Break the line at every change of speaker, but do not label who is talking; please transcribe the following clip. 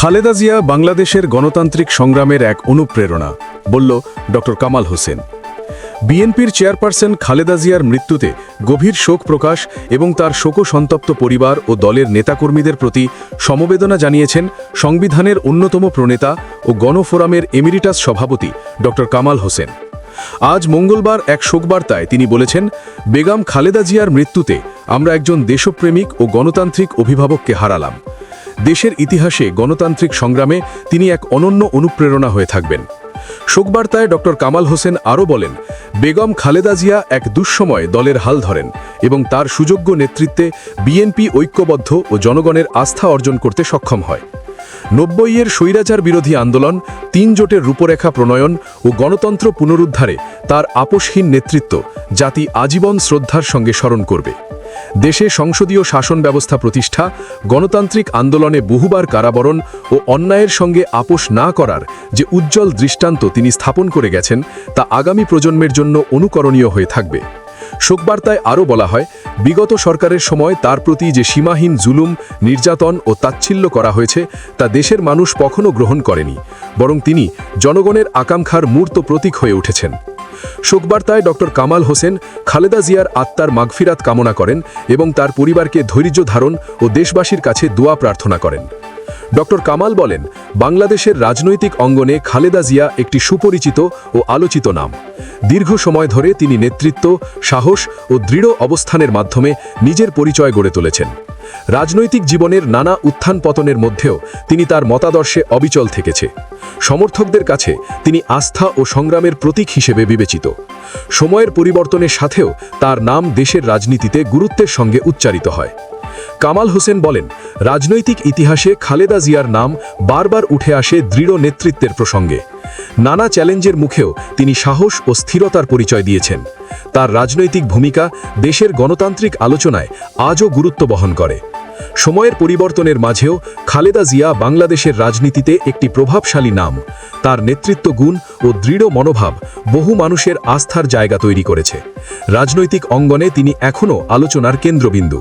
খালেদা জিয়া বাংলাদেশের গণতান্ত্রিক সংগ্রামের এক অনুপ্রেরণা বলল ড কামাল হোসেন। বিএনপির চেয়ারপারসন খালেদা জিয়ার মৃত্যুতে গভীর শোক প্রকাশ এবং তার শোকসন্তপ্ত পরিবার ও দলের নেতাকর্মীদের প্রতি সমবেদনা জানিয়েছেন সংবিধানের অন্যতম প্রণেতা ও গণফোরামের এমিরিটাস সভাপতি ড কামাল হোসেন। আজ মঙ্গলবার এক শোকবার্তায় তিনি বলেছেন, বেগম খালেদা জিয়ার মৃত্যুতে আমরা একজন দেশপ্রেমিক ও গণতান্ত্রিক অভিভাবককে হারালাম। দেশের ইতিহাসে গণতান্ত্রিক সংগ্রামে তিনি এক অনন্য অনুপ্রেরণা হয়ে থাকবেন। শোকবার্তায় ড কামাল হোসেন আরও বলেন, বেগম খালেদা জিয়া এক দুঃসময় দলের হাল ধরেন এবং তার সুযোগ্য নেতৃত্বে বিএনপি ঐক্যবদ্ধ ও জনগণের আস্থা অর্জন করতে সক্ষম হয়। ৯০-এর স্বৈরাচার বিরোধী আন্দোলন, ৩ জোটের রূপরেখা প্রণয়ন ও গণতন্ত্র পুনরুদ্ধারে তার আপোষহীন নেতৃত্ব জাতি আজীবন শ্রদ্ধার সঙ্গে স্মরণ করবে। দেশে সংসদীয় শাসন ব্যবস্থা প্রতিষ্ঠা, গণতান্ত্রিক আন্দোলনে বহুবার কারাবরণ ও অন্যায়ের সঙ্গে আপোষ না করার যে উজ্জ্বল দৃষ্টান্ত তিনি স্থাপন করে গেছেন, তা আগামী প্রজন্মের জন্য অনুকরণীয় হয়ে থাকবে। শোকবার্তায় আরও বলা হয়, বিগত সরকারের সময় তার প্রতি যে সীমাহীন জুলুম, নির্যাতন ও তাচ্ছিল্য করা হয়েছে তা দেশের মানুষ কখনো গ্রহণ করেনি, বরং তিনি জনগণের আকাঙ্ক্ষার মূর্ত প্রতীক হয়ে উঠেছেন। শোকবার্তায় ড কামাল হোসেন খালেদা জিয়ার আত্মার মাগফিরাত কামনা করেন এবং তার পরিবারকে ধৈর্য ধারণ ও দেশবাসীর কাছে দোয়া প্রার্থনা করেন। ড কামাল বলেন, বাংলাদেশের রাজনৈতিক অঙ্গনে খালেদা জিয়া একটি সুপরিচিত ও আলোচিত নাম। দীর্ঘ সময় ধরে তিনি নেতৃত্ব, সাহস ও দৃঢ় অবস্থানের মাধ্যমে নিজের পরিচয় গড়ে তুলেছেন। রাজনৈতিক জীবনের নানা উত্থান পতনের মধ্যেও তিনি তার মতাদর্শে অবিচল থেকেছে। সমর্থকদের কাছে তিনি আস্থা ও সংগ্রামের প্রতীক হিসেবে বিবেচিত। সময়ের পরিবর্তনের সাথেও তার নাম দেশের রাজনীতিতে গুরুত্বের সঙ্গে উচ্চারিত হয়। কামাল হোসেন বলেন, রাজনৈতিক ইতিহাসে খালেদা জিয়ার নাম বারবার উঠে আসে দৃঢ় নেতৃত্বের প্রসঙ্গে। নানা চ্যালেঞ্জের মুখেও তিনি সাহস ও স্থিরতার পরিচয় দিয়েছেন। তার রাজনৈতিক ভূমিকা দেশের গণতান্ত্রিক আলোচনায় আজও গুরুত্ব বহন করে। সময়ের পরিবর্তনের মাঝেও খালেদা জিয়া বাংলাদেশের রাজনীতিতে একটি প্রভাবশালী নাম। তার নেতৃত্ব গুণ ও দৃঢ় মনোভাব বহু মানুষের আস্থার জায়গা তৈরি করেছে। রাজনৈতিক অঙ্গনে তিনি এখনও আলোচনার কেন্দ্রবিন্দু।